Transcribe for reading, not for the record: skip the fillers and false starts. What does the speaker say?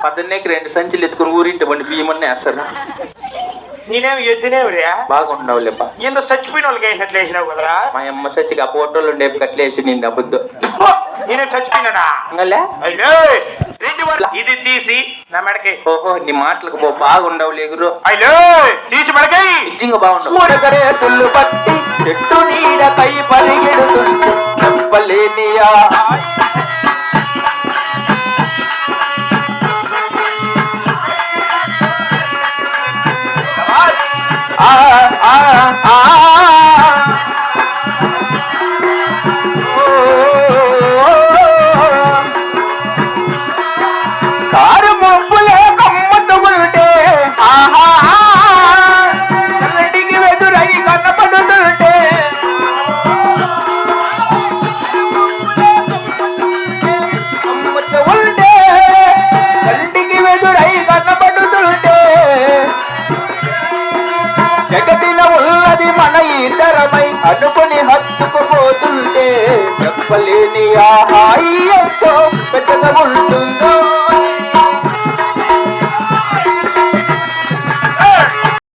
పొద్దున్నేకి 2 సంచులు ఎత్తుకుని ఊరింటి బండి బియ్యమని వేస్తారా? నేనేమి ఎద్దునేవురా బాగుండవులేపా. ఇంత చచ్చిపోయిన వాళ్ళకి వేసినట్లు వేసినావు కదరా. మా అమ్మ సచ్చిగా ఆ ఫోటోలు ఉండే కట్లేసి నింది అబద్దు. నేనే చచ్చిపోయినాడా? ఇంగలే ఇది తీసి నా మెడకి. ఓహో నీ మాటలకు బాగుండవు లేగురు. అయ్యో తీసి మెడకి నిజంగా బాగుండవు. ముడగరే పుల్లు పట్టి చెట్టు నీడ కై పరిగెడుతుంటే చెప్పలేనియా కారు మబ్బులే కమ్మతు ఉంటే చల్లటికి వెదురై కనపడుతుంటే కమ్మతు ఉంటే చల్లటికి వెదురై కనపడుతుంటే జగ